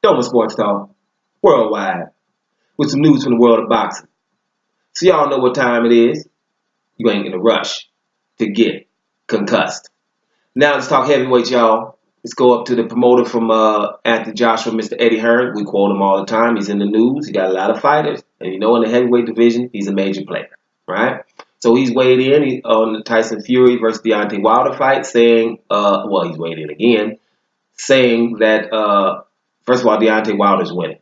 Doma Sports Talk, worldwide, with some news from the world of boxing. So y'all know what time it is. You ain't in a rush to get concussed. Now let's talk heavyweight, y'all. Let's go up to the promoter from Anthony Joshua, Mr. Eddie Hearn. We quote him all the time. He's in the news. He got a lot of fighters. And you know in the heavyweight division, he's a major player, right? So he's weighed in on the Tyson Fury versus Deontay Wilder fight, saying, he's weighed in again, saying that, first of all, Deontay Wilder's winning.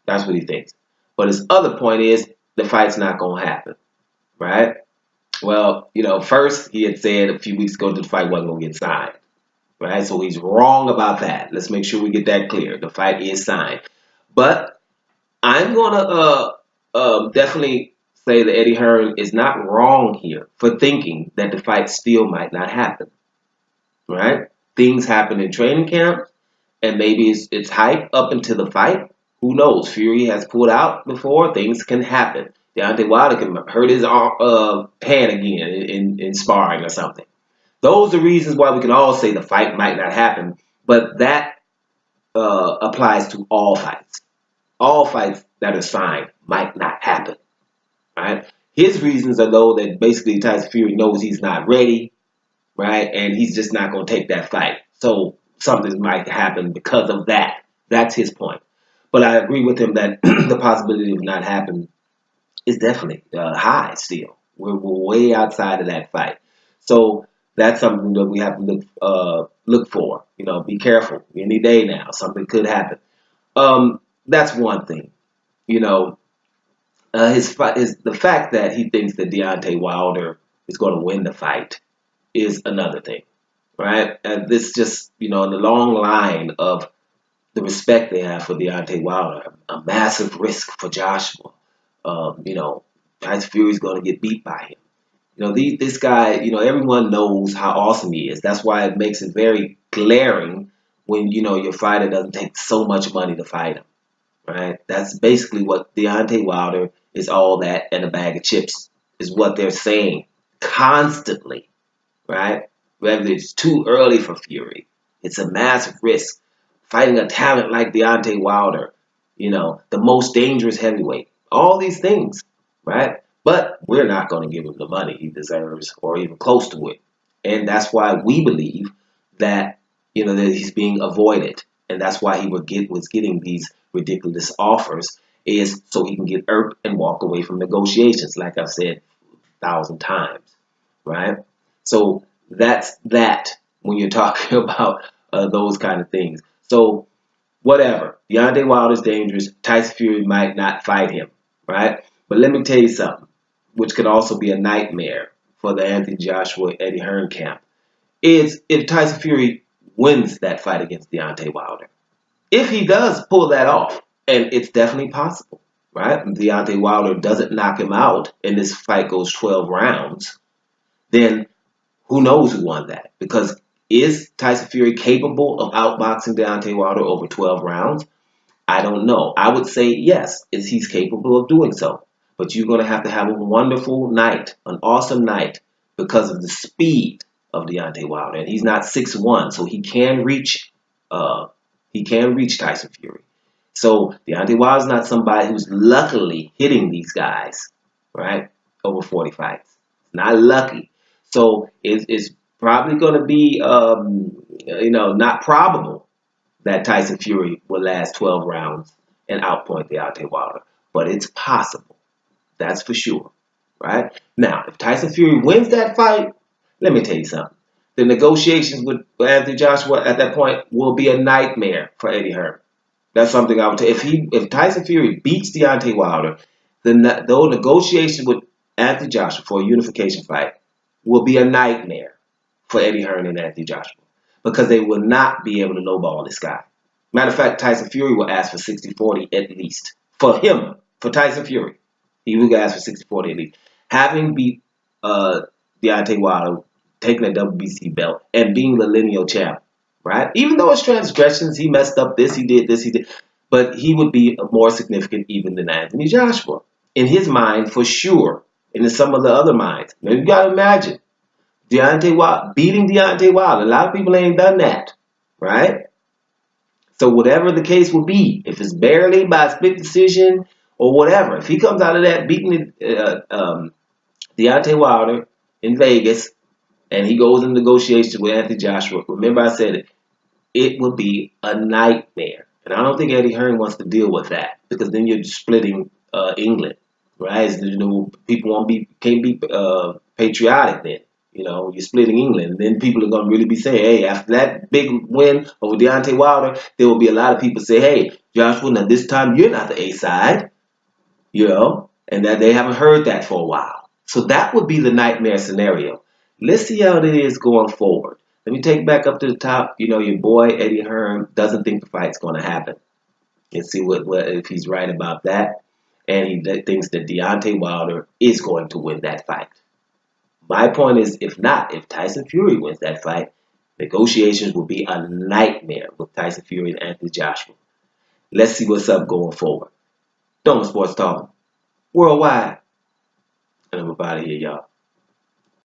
That's what he thinks. But his other point is the fight's not going to happen, right? Well, first he had said a few weeks ago that the fight wasn't going to get signed, right? So he's wrong about that. Let's make sure we get that clear. The fight is signed. But I'm going to definitely say that Eddie Hearn is not wrong here for thinking that the fight still might not happen, right? Things happen in training camp, and maybe it's hype up until the fight. Who knows? Fury has pulled out before. Things can happen. Deontay Wilder can hurt his hand again in sparring or something. Those are reasons why we can all say the fight might not happen, but that applies to all fights. All fights that are signed might not happen, right? His reasons are though that basically Tyson Fury knows he's not ready, right? And he's just not going to take that fight. So something might happen because of that. That's his point. But I agree with him that the possibility of not happening is definitely high still. We're way outside of that fight. So that's something that we have to look for. Be careful. Any day now, something could happen. That's one thing. The fact that he thinks that Deontay Wilder is going to win the fight is another thing, right? And this just, in the long line of the respect they have for Deontay Wilder, a massive risk for Joshua. Tyson Fury's going to get beat by him. This guy, everyone knows how awesome he is. That's why it makes it very glaring when, your fighter doesn't take so much money to fight him, right? That's basically what Deontay Wilder is, all that and a bag of chips is what they're saying constantly, right? Whether it's too early for Fury, it's a massive risk. Fighting a talent like Deontay Wilder, the most dangerous heavyweight, all these things, right? But we're not going to give him the money he deserves or even close to it. And that's why we believe that, that he's being avoided. And that's why he was getting these ridiculous offers, is so he can get irked and walk away from negotiations, like I've said 1,000 times, right? So that's that when you're talking about those kind of things. So whatever. Deontay Wilder's dangerous. Tyson Fury might not fight him, right? But let me tell you something, which could also be a nightmare for the Anthony Joshua, Eddie Hearn camp, is if Tyson Fury wins that fight against Deontay Wilder. If he does pull that off, and it's definitely possible, right? If Deontay Wilder doesn't knock him out and this fight goes 12 rounds, then who knows who won that? Because is Tyson Fury capable of outboxing Deontay Wilder over 12 rounds? I don't know. I would say yes, he's capable of doing so. But you're going to have a wonderful night, an awesome night, because of the speed of Deontay Wilder. And he's not 6'1", so he can reach Tyson Fury. So Deontay Wilder's not somebody who's luckily hitting these guys, right, over 40 fights. Not lucky. So it's probably going to be, not probable that Tyson Fury will last 12 rounds and outpoint Deontay Wilder. But it's possible. That's for sure, right? Now, if Tyson Fury wins that fight, let me tell you something. The negotiations with Anthony Joshua at that point will be a nightmare for Eddie Hearn. That's something I would tell you. If Tyson Fury beats Deontay Wilder, then the negotiation with Anthony Joshua for a unification fight will be a nightmare for Eddie Hearn and Anthony Joshua, because they will not be able to lowball this guy. Matter of fact, Tyson Fury will ask for 60-40 at least. For him, for Tyson Fury, he will ask for 60-40 at least. Having beat Deontay Wilder, taking a WBC belt, and being the lineal champ, right? Even though it's transgressions, he messed up this, he did, but he would be more significant even than Anthony Joshua. In his mind, for sure. And in some of the other minds. Now, you got to imagine Deontay Wilder beating Deontay Wilder. A lot of people ain't done that, right? So whatever the case will be, if it's barely by split decision or whatever, if he comes out of that beating Deontay Wilder in Vegas and he goes in negotiations with Anthony Joshua, remember I said it would be a nightmare. And I don't think Eddie Hearn wants to deal with that because then you're splitting England, right? You know, people can't be patriotic then. You know, you're splitting England. And then people are going to really be saying, hey, after that big win over Deontay Wilder, there will be a lot of people say, hey, Joshua, now this time you're not the A side, you know, and that they haven't heard that for a while. So that would be the nightmare scenario. Let's see how it is going forward. Let me take back up to the top. You know, your boy Eddie Hearn doesn't think the fight's going to happen. Let's see what if he's right about that. And he thinks that Deontay Wilder is going to win that fight. My point is, if not, if Tyson Fury wins that fight, negotiations will be a nightmare with Tyson Fury and Anthony Joshua. Let's see what's up going forward. Doma Sports Talk Worldwide. And I'm about to here, y'all.